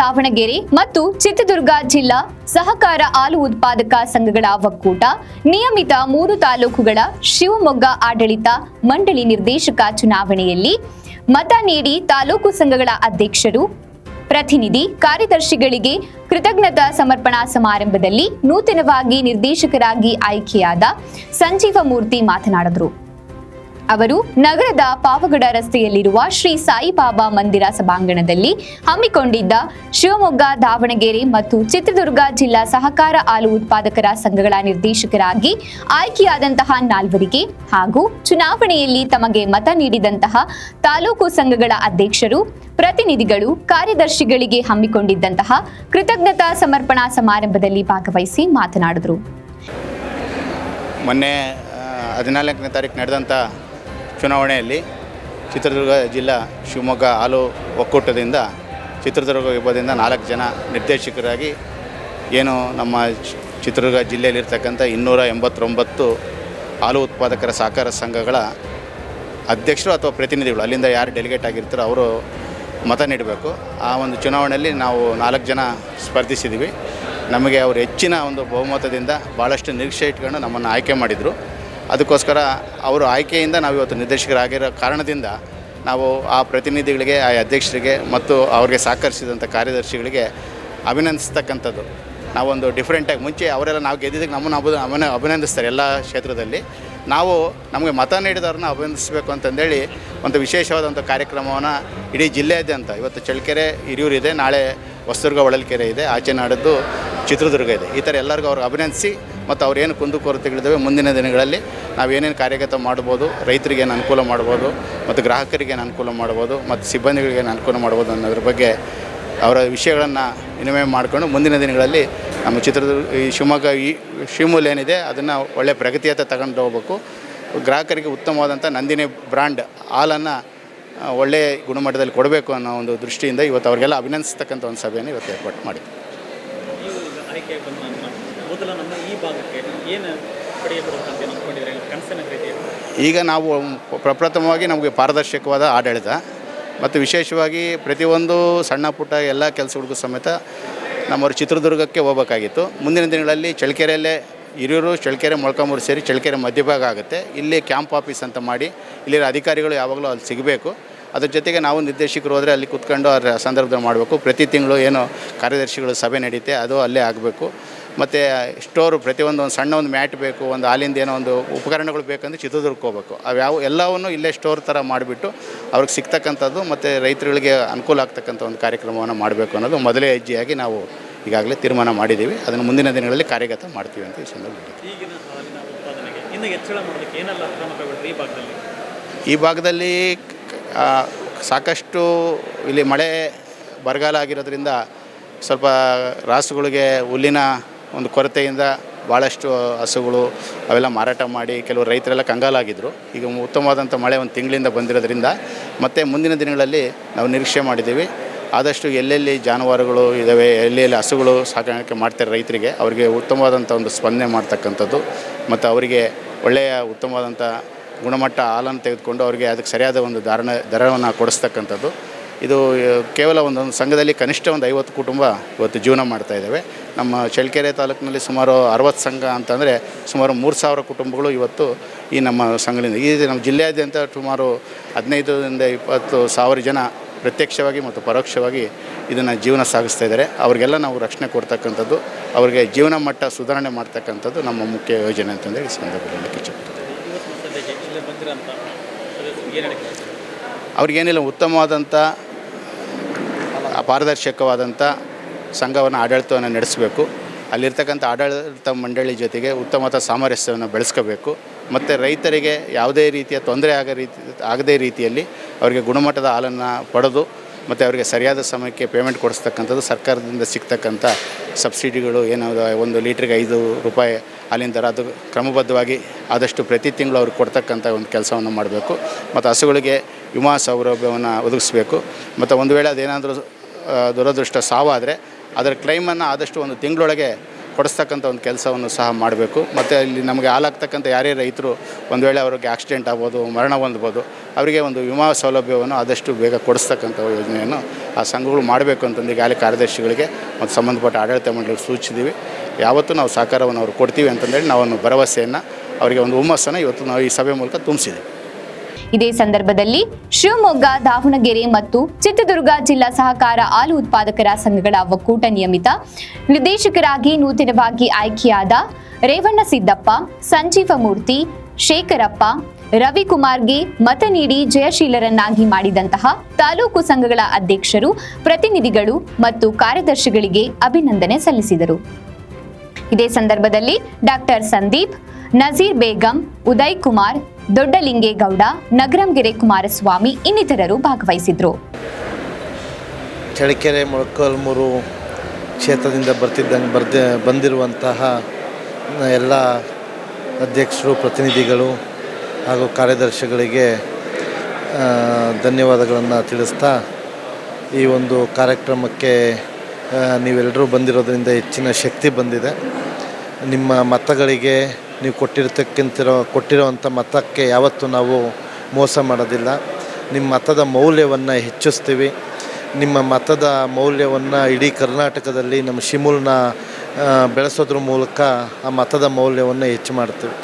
ದಾವಣಗೆರೆ ಮತ್ತು ಚಿತ್ರದುರ್ಗ ಜಿಲ್ಲಾ ಸಹಕಾರ ಹಾಲು ಉತ್ಪಾದಕ ಸಂಘಗಳ ಒಕ್ಕೂಟ ನಿಯಮಿತ 3 ತಾಲೂಕುಗಳ ಶಿವಮೊಗ್ಗ ಆಡಳಿತ ಮಂಡಳಿ ನಿರ್ದೇಶಕ ಚುನಾವಣೆಯಲ್ಲಿ ಮತ ನೀಡಿ ತಾಲೂಕು ಸಂಘಗಳ ಅಧ್ಯಕ್ಷರು, ಪ್ರತಿನಿಧಿ, ಕಾರ್ಯದರ್ಶಿಗಳಿಗೆ ಕೃತಜ್ಞತಾ ಸಮರ್ಪಣಾ ಸಮಾರಂಭದಲ್ಲಿ ನೂತನವಾಗಿ ನಿರ್ದೇಶಕರಾಗಿ ಆಯ್ಕೆಯಾದ ಸಂಜೀವಮೂರ್ತಿ ಮಾತನಾಡಿದರು. ಅವರು ನಗರದ ಪಾವಗಡ ರಸ್ತೆಯಲ್ಲಿರುವ ಶ್ರೀ ಸಾಯಿಬಾಬಾ ಮಂದಿರ ಸಭಾಂಗಣದಲ್ಲಿ ಹಮ್ಮಿಕೊಂಡಿದ್ದ ಶಿವಮೊಗ್ಗ, ದಾವಣಗೆರೆ ಮತ್ತು ಚಿತ್ರದುರ್ಗ ಜಿಲ್ಲಾ ಸಹಕಾರ ಹಾಲು ಉತ್ಪಾದಕರ ಸಂಘಗಳ ನಿರ್ದೇಶಕರಾಗಿ ಆಯ್ಕೆಯಾದಂತಹ 4 ಹಾಗೂ ಚುನಾವಣೆಯಲ್ಲಿ ತಮಗೆ ಮತ ನೀಡಿದಂತಹ ತಾಲೂಕು ಸಂಘಗಳ ಅಧ್ಯಕ್ಷರು, ಪ್ರತಿನಿಧಿಗಳು, ಕಾರ್ಯದರ್ಶಿಗಳಿಗೆ ಹಮ್ಮಿಕೊಂಡಿದ್ದಂತಹ ಕೃತಜ್ಞತಾ ಸಮರ್ಪಣಾ ಸಮಾರಂಭದಲ್ಲಿ ಭಾಗವಹಿಸಿ ಮಾತನಾಡಿದರು. ಮೊನ್ನೆ 14ನೇ ತಾರೀಕು ನಡೆದಂಥ ಚುನಾವಣೆಯಲ್ಲಿ ಚಿತ್ರದುರ್ಗ ಜಿಲ್ಲಾ ಶಿವಮೊಗ್ಗ ಹಾಲು ಒಕ್ಕೂಟದಿಂದ ಚಿತ್ರದುರ್ಗ ವಿಭಾಗದಿಂದ 4 ಜನ ನಿರ್ದೇಶಕರಾಗಿ ಏನು ನಮ್ಮ ಚಿತ್ರದುರ್ಗ ಜಿಲ್ಲೆಯಲ್ಲಿರ್ತಕ್ಕಂಥ 289 ಹಾಲು ಉತ್ಪಾದಕರ ಸಹಕಾರ ಸಂಘಗಳ ಅಧ್ಯಕ್ಷರು ಅಥವಾ ಪ್ರತಿನಿಧಿಗಳು, ಅಲ್ಲಿಂದ ಯಾರು ಡೆಲಿಗೇಟ್ ಆಗಿರ್ತಾರೋ ಅವರು ಮತ ನೀಡಬೇಕು. ಆ ಒಂದು ಚುನಾವಣೆಯಲ್ಲಿ ನಾವು 4 ಜನ ಸ್ಪರ್ಧಿಸಿದ್ದೀವಿ. ನಮಗೆ ಅವರು ಹೆಚ್ಚಿನ ಒಂದು ಬಹುಮತದಿಂದ ಭಾಳಷ್ಟು ನಿರೀಕ್ಷೆ ಇಟ್ಕೊಂಡು ನಮ್ಮನ್ನು ಆಯ್ಕೆ ಮಾಡಿದರು. ಅದಕ್ಕೋಸ್ಕರ ಅವರು ಆಯ್ಕೆಯಿಂದ ನಾವು ಇವತ್ತು ನಿರ್ದೇಶಕರಾಗಿರೋ ಕಾರಣದಿಂದ ನಾವು ಆ ಪ್ರತಿನಿಧಿಗಳಿಗೆ, ಆ ಅಧ್ಯಕ್ಷರಿಗೆ ಮತ್ತು ಅವ್ರಿಗೆ ಸಹಕರಿಸಿದಂಥ ಕಾರ್ಯದರ್ಶಿಗಳಿಗೆ ಅಭಿನಂದಿಸ್ತಕ್ಕಂಥದ್ದು. ನಾವೊಂದು ಡಿಫ್ರೆಂಟಾಗಿ ಮುಂಚೆ ಅವರೆಲ್ಲ ನಾವು ಗೆದ್ದಿದ್ದಕ್ಕೆ ನಮ್ಮನ್ನು ಅಭಿನಂದಿಸ್ತಾರೆ ಎಲ್ಲ ಕ್ಷೇತ್ರದಲ್ಲಿ. ನಾವು ನಮಗೆ ಮತ ನೀಡಿದವ್ರನ್ನ ಅಭಿನಂದಿಸಬೇಕು ಅಂತಂದೇಳಿ ಒಂದು ವಿಶೇಷವಾದಂಥ ಕಾರ್ಯಕ್ರಮವನ್ನು ಇಡೀ ಜಿಲ್ಲೆಯಾದ್ಯಂತ, ಇವತ್ತು ಚಳ್ಳಕೆರೆ, ಹಿರಿಯೂರು ಇದೆ, ನಾಳೆ ಹೊಸದುರ್ಗ, ಹೊಳಲ್ಕೆರೆ ಇದೆ, ಆಚೆ ನಾಡದ್ದು ಚಿತ್ರದುರ್ಗ ಇದೆ. ಈ ಥರ ಎಲ್ಲರಿಗೂ ಅವ್ರಿಗೆ ಅಭಿನಂದಿಸಿ ಮತ್ತು ಅವ್ರೇನು ಕುಂದುಕೊರತೆಗಳಿದ್ದಾವೆ ಮುಂದಿನ ದಿನಗಳಲ್ಲಿ ನಾವೇನೇನು ಕಾರ್ಯಗತ ಮಾಡ್ಬೋದು, ರೈತರಿಗೆ ಏನು ಅನುಕೂಲ ಮಾಡ್ಬೋದು ಮತ್ತು ಗ್ರಾಹಕರಿಗೆ ಏನು ಅನುಕೂಲ ಮಾಡ್ಬೋದು ಮತ್ತು ಸಿಬ್ಬಂದಿಗಳಿಗೆ ಏನು ಅನುಕೂಲ ಮಾಡ್ಬೋದು ಅನ್ನೋದ್ರ ಬಗ್ಗೆ ಅವರ ವಿಷಯಗಳನ್ನು ವಿನಿಮಯ ಮಾಡಿಕೊಂಡು ಮುಂದಿನ ದಿನಗಳಲ್ಲಿ ನಮ್ಮ ಚಿತ್ರದುರ್ಗ, ಈ ಶಿವಮೊಗ್ಗ, ಈ ಶಿವಮೂಲ ಏನಿದೆ ಅದನ್ನು ಒಳ್ಳೆಯ ಪ್ರಗತಿಯತ್ತ ತಗೊಂಡು ಹೋಗ್ಬೇಕು. ಗ್ರಾಹಕರಿಗೆ ಉತ್ತಮವಾದಂಥ ನಂದಿನಿ ಬ್ರ್ಯಾಂಡ್ ಹಾಲನ್ನು ಒಳ್ಳೆಯ ಗುಣಮಟ್ಟದಲ್ಲಿ ಕೊಡಬೇಕು ಅನ್ನೋ ಒಂದು ದೃಷ್ಟಿಯಿಂದ ಇವತ್ತು ಅವರಿಗೆಲ್ಲ ಅಭಿನಂದಿಸ್ತಕ್ಕಂಥ ಒಂದು ಸಭೆಯನ್ನು ಇವತ್ತು ಏರ್ಪಾಡು ಮಾಡಿದ್ವಿ. ಈಗ ನಾವು ಪ್ರಪ್ರಥಮವಾಗಿ ನಮಗೆ ಪಾರದರ್ಶಕವಾದ ಆಡಳಿತ ಮತ್ತು ವಿಶೇಷವಾಗಿ ಪ್ರತಿಯೊಂದು ಸಣ್ಣ ಪುಟ್ಟ ಎಲ್ಲ ಕೆಲಸಗಳಿಗೂ ಸಮೇತ ನಮ್ಮವರು ಚಿತ್ರದುರ್ಗಕ್ಕೆ ಹೋಗಬೇಕಾಗಿತ್ತು. ಮುಂದಿನ ದಿನಗಳಲ್ಲಿ ಚಳ್ಳಕೆರೆಯಲ್ಲೇ ಹಿರಿಯೂರು, ಚಳ್ಳಕೆರೆ, ಮೊಳಕಾಲ್ಮೂರು ಸೇರಿ ಚಳ್ಳಕೆರೆ ಮಧ್ಯಭಾಗ ಆಗುತ್ತೆ. ಇಲ್ಲಿ ಕ್ಯಾಂಪ್ ಆಫೀಸ್ ಅಂತ ಮಾಡಿ ಇಲ್ಲಿರೋ ಅಧಿಕಾರಿಗಳು ಯಾವಾಗಲೂ ಅಲ್ಲಿ ಸಿಗಬೇಕು. ಅದ್ರ ಜೊತೆಗೆ ನಾವು ನಿರ್ದೇಶಕರು ಹೋದರೆ ಅಲ್ಲಿ ಕೂತ್ಕೊಂಡು ಅದರ ಸಂದರ್ಭದಲ್ಲಿ ಮಾಡಬೇಕು. ಪ್ರತಿ ತಿಂಗಳು ಏನು ಕಾರ್ಯದರ್ಶಿಗಳು ಸಭೆ ನಡೀತೆ ಅದು ಅಲ್ಲೇ ಆಗಬೇಕು. ಮತ್ತು ಸ್ಟೋರು ಪ್ರತಿಯೊಂದು ಸಣ್ಣ ಒಂದು ಮ್ಯಾಟ್ ಬೇಕು, ಒಂದು ಹಾಲಿಂದ ಏನೋ ಒಂದು ಉಪಕರಣಗಳು ಬೇಕಂದ್ರೆ ಚಿತ್ರದುರ್ಗಕ್ಕೆ ಹೋಗ್ಬೇಕು. ಅವ್ಯಾವ ಎಲ್ಲವನ್ನು ಇಲ್ಲೇ ಸ್ಟೋರ್ ಥರ ಮಾಡಿಬಿಟ್ಟು ಅವ್ರಿಗೆ ಸಿಗ್ತಕ್ಕಂಥದ್ದು ಮತ್ತು ರೈತರುಗಳಿಗೆ ಅನುಕೂಲ ಆಗ್ತಕ್ಕಂಥ ಒಂದು ಕಾರ್ಯಕ್ರಮವನ್ನು ಮಾಡಬೇಕು ಅನ್ನೋದು ಮೊದಲೇ ಹೆಜ್ಜೆಯಾಗಿ ನಾವು ಈಗಾಗಲೇ ತೀರ್ಮಾನ ಮಾಡಿದ್ದೀವಿ. ಅದನ್ನು ಮುಂದಿನ ದಿನಗಳಲ್ಲಿ ಕಾರ್ಯಗತ ಮಾಡ್ತೀವಿ ಅಂತ ಈ ಸಂದರ್ಭದಲ್ಲಿ. ಈ ಭಾಗದಲ್ಲಿ ಸಾಕಷ್ಟು ಇಲ್ಲಿ ಮಳೆ ಬರಗಾಲ ಆಗಿರೋದ್ರಿಂದ ಸ್ವಲ್ಪ ರಾಸುಗಳಿಗೆ ಹುಲ್ಲಿನ ಒಂದು ಕೊರತೆಯಿಂದ ಭಾಳಷ್ಟು ಹಸುಗಳು ಅವೆಲ್ಲ ಮಾರಾಟ ಮಾಡಿ ಕೆಲವು ರೈತರೆಲ್ಲ ಕಂಗಾಲಾಗಿದ್ದರು. ಈಗ ಉತ್ತಮವಾದಂಥ ಮಳೆ ಒಂದು ತಿಂಗಳಿಂದ ಬಂದಿರೋದ್ರಿಂದ ಮತ್ತು ಮುಂದಿನ ದಿನಗಳಲ್ಲಿ ನಾವು ನಿರೀಕ್ಷೆ ಮಾಡಿದ್ದೀವಿ. ಆದಷ್ಟು ಎಲ್ಲೆಲ್ಲಿ ಜಾನುವಾರುಗಳು ಇದ್ದಾವೆ, ಎಲ್ಲೆಲ್ಲಿ ಹಸುಗಳು ಸಾಕಾಣಿಕೆ ಮಾಡ್ತಾರೆ ರೈತರಿಗೆ, ಅವರಿಗೆ ಉತ್ತಮವಾದಂಥ ಒಂದು ಸ್ಪಂದನೆ ಮಾಡ್ತಕ್ಕಂಥದ್ದು ಮತ್ತು ಅವರಿಗೆ ಒಳ್ಳೆಯ ಉತ್ತಮವಾದಂಥ ಗುಣಮಟ್ಟ ಹಾಲನ್ನು ತೆಗೆದುಕೊಂಡು ಅವರಿಗೆ ಅದಕ್ಕೆ ಸರಿಯಾದ ಒಂದು ದರವನ್ನು ಕೊಡಿಸ್ತಕ್ಕಂಥದ್ದು. ಇದು ಕೇವಲ ಒಂದೊಂದು ಸಂಘದಲ್ಲಿ ಕನಿಷ್ಠ ಒಂದು 50 ಕುಟುಂಬ ಇವತ್ತು ಜೀವನ ಮಾಡ್ತಾಯಿದ್ದಾವೆ. ನಮ್ಮ ಚಳ್ಳಕೆರೆ ತಾಲೂಕಿನಲ್ಲಿ ಸುಮಾರು 60 ಸಂಘ ಅಂತಂದರೆ ಸುಮಾರು 3000 ಕುಟುಂಬಗಳು ಇವತ್ತು ಈ ನಮ್ಮ ಸಂಘದಿಂದ, ಈ ನಮ್ಮ ಜಿಲ್ಲೆಯಾದ್ಯಂತ ಸುಮಾರು 15ರಿಂದ 20,000 ಜನ ಪ್ರತ್ಯಕ್ಷವಾಗಿ ಮತ್ತು ಪರೋಕ್ಷವಾಗಿ ಇದನ್ನು ಜೀವನ ಸಾಗಿಸ್ತಾ ಇದ್ದಾರೆ. ಅವರಿಗೆಲ್ಲ ನಾವು ರಕ್ಷಣೆ ಕೊಡ್ತಕ್ಕಂಥದ್ದು, ಅವರಿಗೆ ಜೀವನ ಮಟ್ಟ ಸುಧಾರಣೆ ಮಾಡ್ತಕ್ಕಂಥದ್ದು ನಮ್ಮ ಮುಖ್ಯ ಯೋಜನೆ ಅಂತಂದೇಳಿ ಈ ಸಂದರ್ಭದಲ್ಲಿ ಅವ್ರಿಗೇನಿಲ್ಲ, ಉತ್ತಮವಾದಂಥ ಪಾರದರ್ಶಕವಾದಂಥ ಸಂಘವನ್ನು ಆಡಳಿತವನ್ನು ನಡೆಸಬೇಕು. ಅಲ್ಲಿರ್ತಕ್ಕಂಥ ಆಡಳಿತ ಮಂಡಳಿ ಜೊತೆಗೆ ಉತ್ತಮವಾದ ಸಾಮರಸ್ಯವನ್ನು ಬೆಳೆಸ್ಕೋಬೇಕು ಮತ್ತು ರೈತರಿಗೆ ಯಾವುದೇ ರೀತಿಯ ತೊಂದರೆ ಆಗದೇ ರೀತಿಯಲ್ಲಿ ಅವರಿಗೆ ಗುಣಮಟ್ಟದ ಹಾಲನ್ನು ಪಡೆದು ಮತ್ತು ಅವರಿಗೆ ಸರಿಯಾದ ಸಮಯಕ್ಕೆ ಪೇಮೆಂಟ್ ಕೊಡಿಸ್ತಕ್ಕಂಥದ್ದು, ಸರ್ಕಾರದಿಂದ ಸಿಗ್ತಕ್ಕಂಥ ಸಬ್ಸಿಡಿಗಳು ಏನಾದರೂ 1 ಲೀಟ್ರಿಗೆ 5 ರೂಪಾಯಿ ಹಾಲಿನ ದರ, ಅದು ಕ್ರಮಬದ್ಧವಾಗಿ ಆದಷ್ಟು ಪ್ರತಿ ತಿಂಗಳು ಅವ್ರಿಗೆ ಕೊಡ್ತಕ್ಕಂಥ ಒಂದು ಕೆಲಸವನ್ನು ಮಾಡಬೇಕು. ಮತ್ತು ಹಸುಗಳಿಗೆ ವಿಮಾ ಸೌಲಭ್ಯವನ್ನು ಒದಗಿಸಬೇಕು. ಮತ್ತು ಒಂದು ವೇಳೆ ಅದೇನಾದರೂ ದುರದೃಷ್ಟ ಸಾವಾದರೆ ಅದರ ಕ್ಲೈಮನ್ನು ಆದಷ್ಟು 1 ತಿಂಗಳೊಳಗೆ ಕೊಡಿಸ್ತಕ್ಕಂಥ ಒಂದು ಕೆಲಸವನ್ನು ಸಹ ಮಾಡಬೇಕು. ಮತ್ತು ಇಲ್ಲಿ ನಮಗೆ ಹಾಲಾಗ್ತಕ್ಕಂಥ ಯಾರೇ ರೈತರು ಒಂದು ವೇಳೆ ಅವ್ರಿಗೆ ಆಕ್ಸಿಡೆಂಟ್ ಆಗ್ಬೋದು, ಮರಣ ಹೊಂದ್ಬೋದು, ಅವರಿಗೆ ಒಂದು ವಿಮಾ ಸೌಲಭ್ಯವನ್ನು ಆದಷ್ಟು ಬೇಗ ಕೊಡಿಸ್ತಕ್ಕಂಥ ಯೋಜನೆಯನ್ನು ಆ ಸಂಘಗಳು ಮಾಡಬೇಕು ಅಂತಂದು ಈಗಾಗಲೇ ಕಾರ್ಯದರ್ಶಿಗಳಿಗೆ ಮತ್ತು ಸಂಬಂಧಪಟ್ಟ ಆಡಳಿತ ಮಂಡಳಿಗೆ ಸೂಚಿಸಿದ್ದೀವಿ. ಯಾವತ್ತೂ ನಾವು ಸಹಕಾರವನ್ನು ಅವ್ರು ಕೊಡ್ತೀವಿ ಅಂತಂದೇಳಿ ನಾವೊಂದು ಭರವಸೆಯನ್ನು ಅವರಿಗೆ ಒಂದು ಹುಮ್ಮಸ್ಸನ್ನು ಇವತ್ತು ನಾವು ಈ ಸಭೆ ಮೂಲಕ ತುಂಬಿಸಿದ್ದೀವಿ. ಇದೇ ಸಂದರ್ಭದಲ್ಲಿ ಶಿವಮೊಗ್ಗ, ದಾವಣಗೆರೆ ಮತ್ತು ಚಿತ್ರದುರ್ಗ ಜಿಲ್ಲಾ ಸಹಕಾರ ಹಾಲು ಉತ್ಪಾದಕರ ಸಂಘಗಳ ಒಕ್ಕೂಟ ನಿಯಮಿತ ನಿರ್ದೇಶಕರಾಗಿ ನೂತನವಾಗಿ ಆಯ್ಕೆಯಾದ ರೇವಣ್ಣ ಸಿದ್ದಪ್ಪ, ಸಂಜೀವಮೂರ್ತಿ, ಶೇಖರಪ್ಪ, ರವಿಕುಮಾರ್ಗೆ ಮತ ನೀಡಿ ಜಯಶೀಲರನ್ನಾಗಿ ಮಾಡಿದಂತಹ ತಾಲೂಕು ಸಂಘಗಳ ಅಧ್ಯಕ್ಷರು, ಪ್ರತಿನಿಧಿಗಳು ಮತ್ತು ಕಾರ್ಯದರ್ಶಿಗಳಿಗೆ ಅಭಿನಂದನೆ ಸಲ್ಲಿಸಿದರು. ಇದೇ ಸಂದರ್ಭದಲ್ಲಿ ಡಾಕ್ಟರ್ ಸಂದೀಪ್, ನಜೀರ್ ಬೇಗಂ, ಉದಯ್ ಕುಮಾರ್, ದೊಡ್ಡಲಿಂಗೇಗೌಡ, ನಗರಂಗೆರೆ ಕುಮಾರಸ್ವಾಮಿ ಇನ್ನಿತರರು ಭಾಗವಹಿಸಿದ್ರು. ಚಳ್ಳಕೆರೆ ಮೊಳಕಾಲ್ಮೂರು ಕ್ಷೇತ್ರದಿಂದ ಬಂದಿರುವಂತಹ ಎಲ್ಲ ಅಧ್ಯಕ್ಷರು, ಪ್ರತಿನಿಧಿಗಳು ಹಾಗೂ ಕಾರ್ಯದರ್ಶಿಗಳಿಗೆ ಧನ್ಯವಾದಗಳನ್ನು ತಿಳಿಸ್ತಾ, ಈ ಒಂದು ಕಾರ್ಯಕ್ರಮಕ್ಕೆ ನೀವೆಲ್ಲರೂ ಬಂದಿರೋದ್ರಿಂದ ಹೆಚ್ಚಿನ ಶಕ್ತಿ ಬಂದಿದೆ. ನಿಮ್ಮ ಮತಗಳಿಗೆ ನೀವು ಕೊಟ್ಟಿರೋವಂಥ ಮತಕ್ಕೆ ಯಾವತ್ತೂ ನಾವು ಮೋಸ ಮಾಡೋದಿಲ್ಲ. ನಿಮ್ಮ ಮತದ ಮೌಲ್ಯವನ್ನು ಹೆಚ್ಚಿಸ್ತೀವಿ. ನಿಮ್ಮ ಮತದ ಮೌಲ್ಯವನ್ನು ಇಡೀ ಕರ್ನಾಟಕದಲ್ಲಿ ನಮ್ಮ ಶಿಮೂಲನ್ನ ಬೆಳೆಸೋದ್ರ ಮೂಲಕ ಆ ಮತದ ಮೌಲ್ಯವನ್ನು ಹೆಚ್ಚು ಮಾಡ್ತೀವಿ.